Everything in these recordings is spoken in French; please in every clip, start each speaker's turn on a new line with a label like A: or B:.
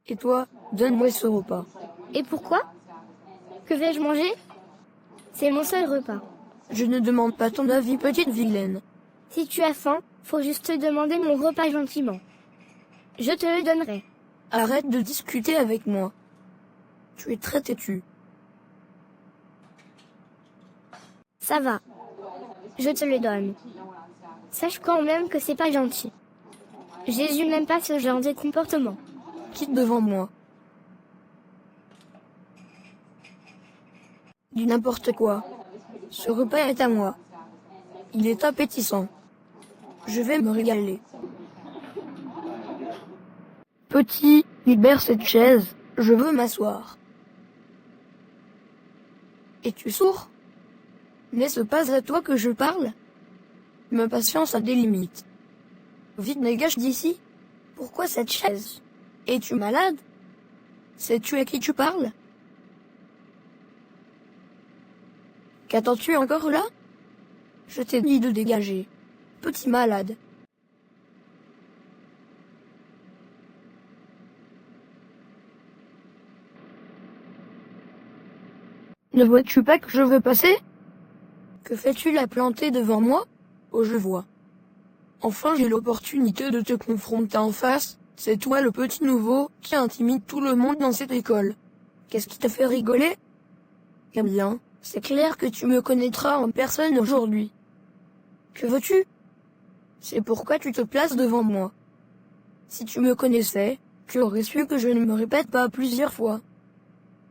A: Et toi, donne-moi ce repas.
B: Et pourquoi? Que vais-je manger? C'est mon seul repas.
A: Je ne demande pas ton avis, petite vilaine.
B: Si tu as faim, faut juste te demander mon repas gentiment. Je te le donnerai.
A: Arrête de discuter avec moi. Tu es très têtu.
B: Ça va. Je te le donne. Sache quand même que c'est pas gentil. Jésus n'aime pas ce genre de comportement.
A: Quitte devant moi. Dis n'importe quoi. Ce repas est à moi. Il est appétissant. Je vais me régaler. Petit, libère cette chaise. Je veux m'asseoir. Es-tu sourd? N'est-ce pas à toi que je parle? Ma patience a des limites. Vite, dégage d'ici. Pourquoi cette chaise? Es-tu malade? Sais-tu à qui tu parles? Qu'attends-tu encore là? Je t'ai dit de dégager. Petit malade. Ne vois-tu pas que je veux passer? Que fais-tu là planté devant moi? Oh, je vois. Enfin, j'ai l'opportunité de te confronter en face. C'est toi le petit nouveau qui intimide tout le monde dans cette école. Qu'est-ce qui t'a fait rigoler? Eh bien, c'est clair que tu me connaîtras en personne aujourd'hui. Que veux-tu? C'est pourquoi tu te places devant moi. Si tu me connaissais, tu aurais su que je ne me répète pas plusieurs fois.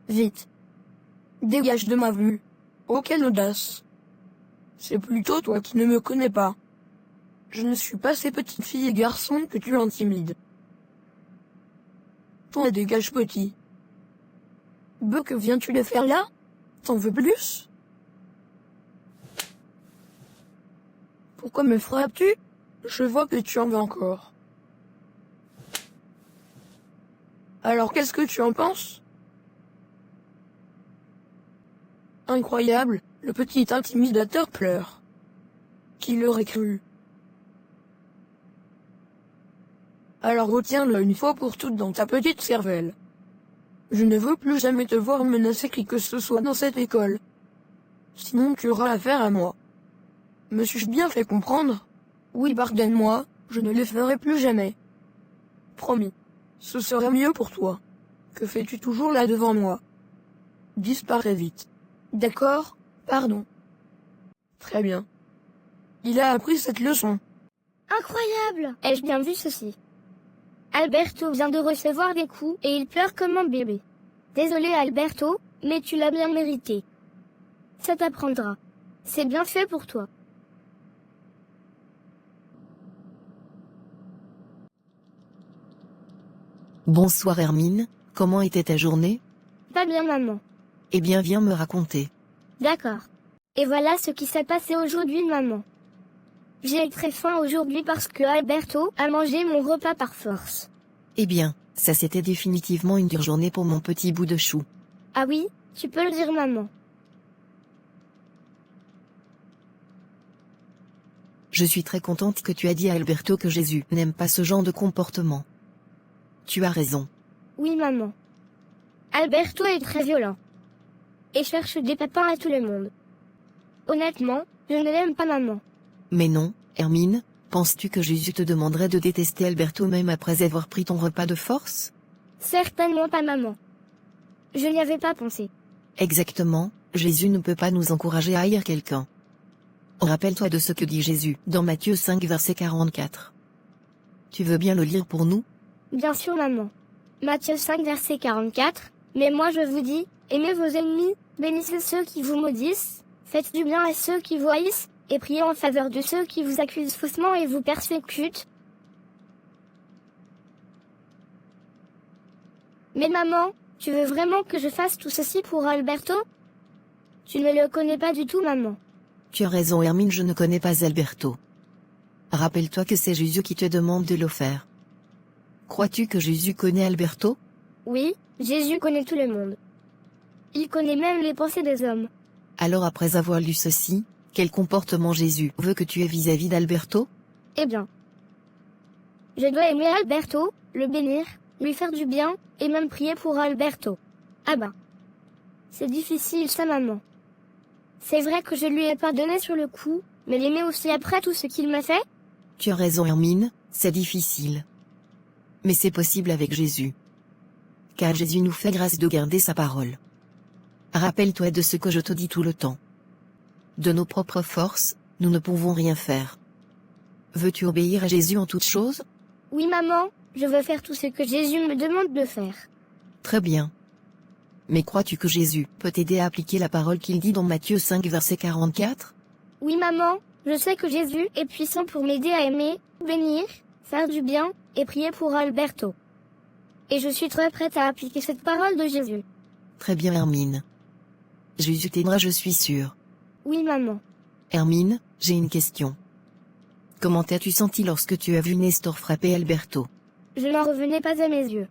A: Vite. Dégage de ma vue. Oh, quelle audace. C'est plutôt toi qui ne me connais pas. Je ne suis pas ces petites filles et garçons que tu intimides. Toi, dégage petit. Que viens-tu de faire là? T'en veux plus? Pourquoi me frappes-tu? Je vois que tu en veux encore. Alors qu'est-ce que tu en penses? Incroyable, le petit intimidateur pleure. Qui l'aurait cru? Alors retiens-le une fois pour toutes dans ta petite cervelle. Je ne veux plus jamais te voir menacer qui que ce soit dans cette école. Sinon tu auras affaire à moi. Me suis-je bien fait comprendre? Oui, pardonne-moi, je ne le ferai plus jamais. Promis. Ce serait mieux pour toi. Que fais-tu toujours là devant moi? Disparais vite. D'accord, pardon. Très bien. Il a appris cette leçon.
B: Incroyable! Ai-je bien vu ceci? Alberto vient de recevoir des coups et il pleure comme un bébé. Désolé Alberto, mais tu l'as bien mérité. Ça t'apprendra. C'est bien fait pour toi.
C: Bonsoir Hermine, comment était ta journée?
B: Pas bien maman.
C: Eh bien viens me raconter.
B: D'accord. Et voilà ce qui s'est passé aujourd'hui maman. J'ai eu très faim aujourd'hui parce que Alberto a mangé mon repas par force.
C: Eh bien, ça c'était définitivement une dure journée pour mon petit bout de chou.
B: Ah oui, tu peux le dire maman.
C: Je suis très contente que tu as dit à Alberto que Jésus n'aime pas ce genre de comportement. Tu as raison.
B: Oui maman. Alberto est très violent. Et cherche des papins à tout le monde. Honnêtement, je ne l'aime pas maman.
C: Mais non, Hermine, penses-tu que Jésus te demanderait de détester Alberto même après avoir pris ton repas de force?
B: Certainement pas maman. Je n'y avais pas pensé.
C: Exactement, Jésus ne peut pas nous encourager à haïr quelqu'un. Rappelle-toi de ce que dit Jésus dans Matthieu 5 verset 44. Tu veux bien le lire pour nous?
B: Bien sûr maman. Matthieu 5 verset 44. Mais moi je vous dis, aimez vos ennemis, bénissez ceux qui vous maudissent, faites du bien à ceux qui vous haïssent, et priez en faveur de ceux qui vous accusent faussement et vous persécutent. Mais maman, tu veux vraiment que je fasse tout ceci pour Alberto? Tu ne le connais pas du tout maman.
C: Tu as raison Hermine, je ne connais pas Alberto. Rappelle-toi que c'est Jésus qui te demande de le faire. Crois-tu que Jésus connaît Alberto?
B: Oui, Jésus connaît tout le monde. Il connaît même les pensées des hommes.
C: Alors après avoir lu ceci, quel comportement Jésus veut que tu aies vis-à-vis d'Alberto?
B: Eh bien, je dois aimer Alberto, le bénir, lui faire du bien, et même prier pour Alberto. Ah ben. C'est difficile ça maman. C'est vrai que je lui ai pardonné sur le coup, mais l'aimer aussi après tout ce qu'il m'a fait?
C: Tu as raison Hermine, c'est difficile. Mais c'est possible avec Jésus. Car Jésus nous fait grâce de garder sa parole. Rappelle-toi de ce que je te dis tout le temps. De nos propres forces, nous ne pouvons rien faire. Veux-tu obéir à Jésus en toutes choses?
B: Oui maman, je veux faire tout ce que Jésus me demande de faire.
C: Très bien. Mais crois-tu que Jésus peut t'aider à appliquer la parole qu'il dit dans Matthieu 5 verset 44?
B: Oui maman, je sais que Jésus est puissant pour m'aider à aimer, bénir, faire du bien, et prier pour Alberto. Et je suis très prête à appliquer cette parole de Jésus.
C: Très bien Hermine. Jésus t'aidera, je suis sûre.
B: Oui maman.
C: Hermine, j'ai une question. Comment t'as-tu senti lorsque tu as vu Nestor frapper Alberto?
B: Je n'en revenais pas à mes yeux.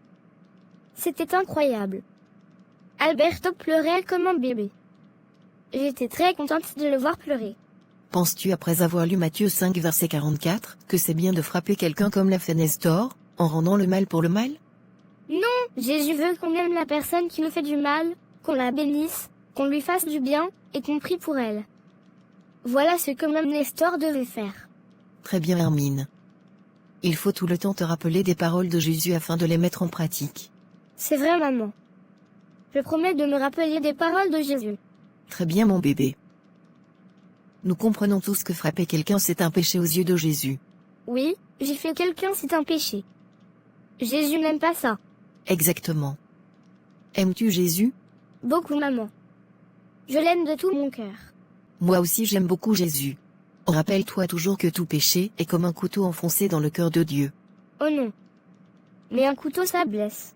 B: C'était incroyable. Alberto pleurait comme un bébé. J'étais très contente de le voir pleurer.
C: Penses-tu après avoir lu Matthieu 5 verset 44, que c'est bien de frapper quelqu'un comme l'a fait Nestor, en rendant le mal pour le mal?
B: Non, Jésus veut qu'on aime la personne qui nous fait du mal, qu'on la bénisse, qu'on lui fasse du bien, et qu'on prie pour elle. Voilà ce que même Nestor devait faire.
C: Très bien Hermine. Il faut tout le temps te rappeler des paroles de Jésus afin de les mettre en pratique.
B: C'est vrai maman. Je promets de me rappeler des paroles de Jésus.
C: Très bien mon bébé. Nous comprenons tous que frapper quelqu'un c'est un péché aux yeux de Jésus.
B: Oui, j'ai fait quelqu'un c'est un péché. Jésus n'aime pas ça.
C: Exactement. Aimes-tu Jésus?
B: Beaucoup maman. Je l'aime de tout mon cœur.
C: Moi aussi j'aime beaucoup Jésus. Rappelle-toi toujours que tout péché est comme un couteau enfoncé dans le cœur de Dieu.
B: Oh non. Mais un couteau ça blesse.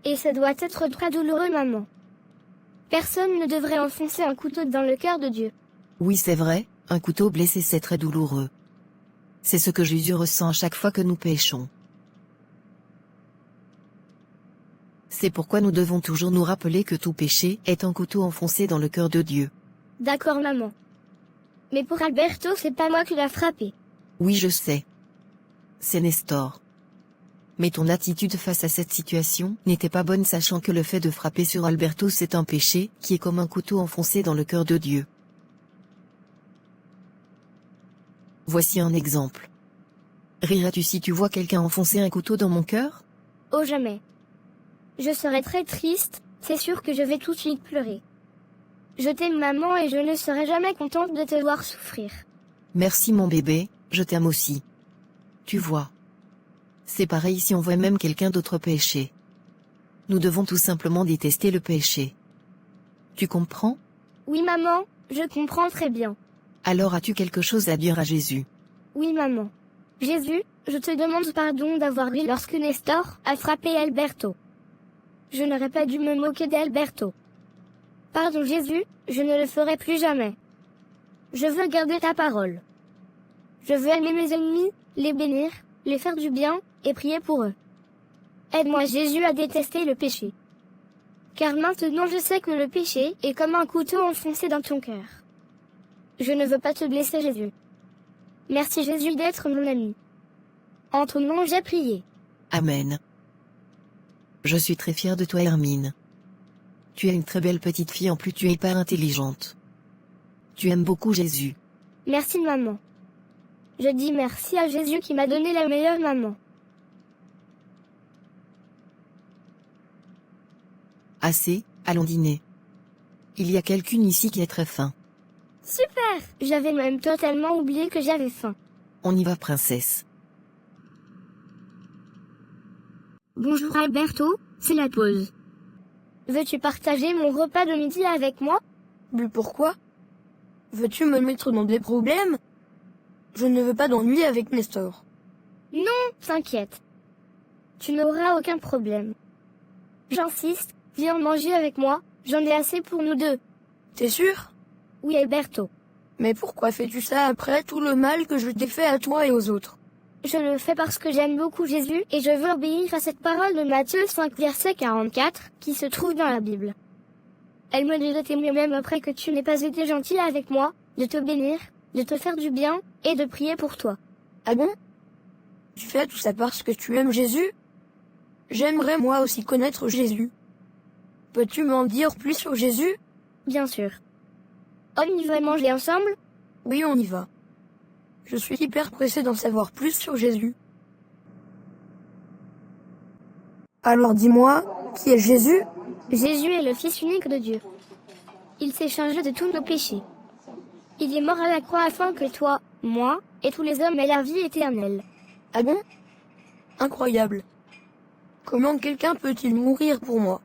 B: Et ça doit être très douloureux maman. Personne ne devrait enfoncer un couteau dans le cœur de Dieu.
C: Oui c'est vrai, un couteau blessé c'est très douloureux. C'est ce que Jésus ressent à chaque fois que nous péchons. C'est pourquoi nous devons toujours nous rappeler que tout péché est un couteau enfoncé dans le cœur de Dieu.
B: D'accord maman. Mais pour Alberto c'est pas moi qui l'a frappé.
C: Oui je sais. C'est Nestor. Mais ton attitude face à cette situation n'était pas bonne sachant que le fait de frapper sur Alberto c'est un péché qui est comme un couteau enfoncé dans le cœur de Dieu. Voici un exemple. Riras-tu si tu vois quelqu'un enfoncer un couteau dans mon cœur?
B: Oh jamais. Je serai très triste, c'est sûr que je vais tout de suite pleurer. Je t'aime maman et je ne serai jamais contente de te voir souffrir.
C: Merci mon bébé, je t'aime aussi. Tu vois. C'est pareil si on voit même quelqu'un d'autre pécher. Nous devons tout simplement détester le péché. Tu comprends?
B: Oui maman, je comprends très bien.
C: Alors as-tu quelque chose à dire à Jésus?
B: Oui maman. Jésus, je te demande pardon d'avoir ri lorsque Nestor a frappé Alberto. Je n'aurais pas dû me moquer d'Alberto. Pardon Jésus, je ne le ferai plus jamais. Je veux garder ta parole. Je veux aimer mes ennemis, les bénir, les faire du bien, et prier pour eux. Aide-moi Jésus à détester le péché. Car maintenant je sais que le péché est comme un couteau enfoncé dans ton cœur. Je ne veux pas te blesser Jésus. Merci Jésus d'être mon ami. En ton nom j'ai prié.
C: Amen. Je suis très fière de toi Hermine. Tu es une très belle petite fille en plus tu es hyper intelligente. Tu aimes beaucoup Jésus.
B: Merci maman. Je dis merci à Jésus qui m'a donné la meilleure maman.
C: Assez, allons dîner. Il y a quelqu'un ici qui est très faim.
B: Super! J'avais même totalement oublié que j'avais faim.
C: On y va princesse.
B: Bonjour Alberto, c'est la pause. Veux-tu partager mon repas de midi avec moi?
A: Mais pourquoi? Veux-tu me mettre dans des problèmes? Je ne veux pas d'ennui avec Nestor.
B: Non, t'inquiète. Tu n'auras aucun problème. J'insiste, viens manger avec moi, j'en ai assez pour nous deux.
A: T'es sûr?
B: Oui Alberto.
A: Mais pourquoi fais-tu ça après tout le mal que je t'ai fait à toi et aux autres?
B: Je le fais parce que j'aime beaucoup Jésus et je veux obéir à cette parole de Matthieu 5 verset 44 qui se trouve dans la Bible. Elle me dit de t'aimer même après que tu n'aies pas été gentil avec moi, de te bénir, de te faire du bien et de prier pour toi.
A: Ah bon? Tu fais tout ça parce que tu aimes Jésus? J'aimerais moi aussi connaître Jésus. Peux-tu m'en dire plus sur Jésus?
B: Bien sûr. On y va manger ensemble?
A: Oui, on y va. Je suis hyper pressé d'en savoir plus sur Jésus. Alors dis-moi, qui est Jésus?
B: Jésus est le Fils unique de Dieu. Il s'est chargé de tous nos péchés. Il est mort à la croix afin que toi, moi, et tous les hommes aient la vie éternelle.
A: Ah bon? Incroyable. Comment quelqu'un peut-il mourir pour moi?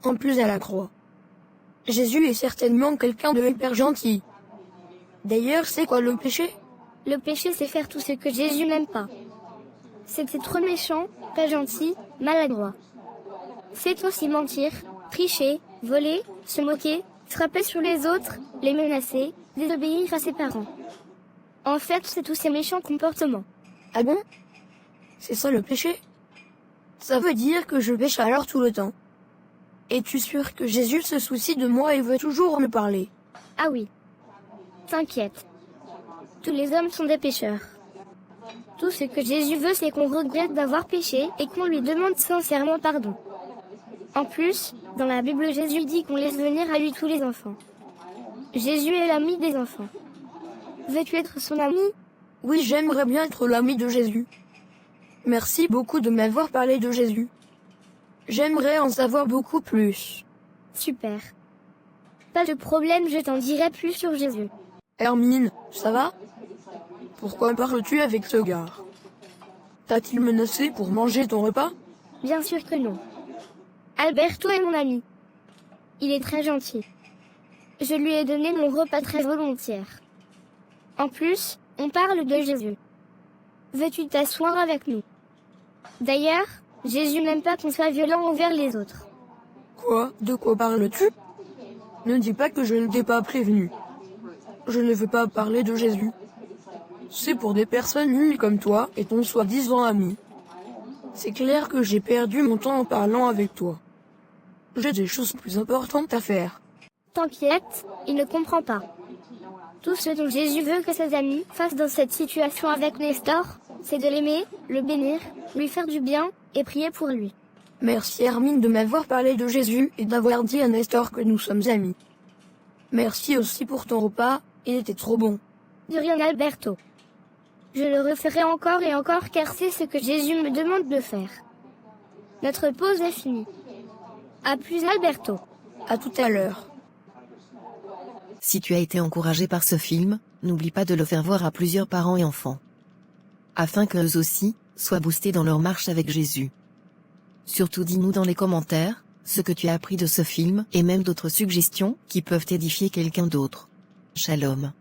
A: En plus à la croix. Jésus est certainement quelqu'un de hyper gentil. D'ailleurs, c'est quoi le péché?
B: Le péché, c'est faire tout ce que Jésus n'aime pas. C'est être méchant, pas gentil, maladroit. C'est aussi mentir, tricher, voler, se moquer, frapper sur les autres, les menacer, désobéir à ses parents. En fait, c'est tous ces méchants comportements.
A: Ah bon? C'est ça le péché? Ça veut dire que je pêche alors tout le temps. Es-tu sûr que Jésus se soucie de moi et veut toujours me parler?
B: Ah oui. T'inquiète. Tous les hommes sont des pécheurs. Tout ce que Jésus veut, c'est qu'on regrette d'avoir péché et qu'on lui demande sincèrement pardon. En plus, dans la Bible, Jésus dit qu'on laisse venir à lui tous les enfants. Jésus est l'ami des enfants. Veux-tu être son ami?
A: Oui, j'aimerais bien être l'ami de Jésus. Merci beaucoup de m'avoir parlé de Jésus. J'aimerais en savoir beaucoup plus.
B: Super. Pas de problème, je t'en dirai plus sur Jésus.
A: Hermine, ça va? Pourquoi parles-tu avec ce gars? T'a-t-il menacé pour manger ton repas?
B: Bien sûr que non. Alberto est mon ami. Il est très gentil. Je lui ai donné mon repas très volontiers. En plus, on parle de Jésus. Veux-tu t'asseoir avec nous? D'ailleurs, Jésus n'aime pas qu'on soit violent envers les autres.
A: Quoi? De quoi parles-tu? Ne dis pas que je ne t'ai pas prévenu. Je ne veux pas parler de Jésus. C'est pour des personnes nulles comme toi et ton soi-disant ami. C'est clair que j'ai perdu mon temps en parlant avec toi. J'ai des choses plus importantes à faire.
B: T'inquiète, il ne comprend pas. Tout ce dont Jésus veut que ses amis fassent dans cette situation avec Nestor, c'est de l'aimer, le bénir, lui faire du bien et prier pour lui.
A: Merci Hermine de m'avoir parlé de Jésus et d'avoir dit à Nestor que nous sommes amis. Merci aussi pour ton repas, il était trop bon.
B: De rien Alberto. Je le referai encore et encore car c'est ce que Jésus me demande de faire. Notre pause est finie. À plus Alberto.
A: À tout à l'heure.
C: Si tu as été encouragé par ce film, n'oublie pas de le faire voir à plusieurs parents et enfants. Afin qu'eux aussi soient boostés dans leur marche avec Jésus. Surtout dis-nous dans les commentaires ce que tu as appris de ce film et même d'autres suggestions qui peuvent édifier quelqu'un d'autre. Shalom.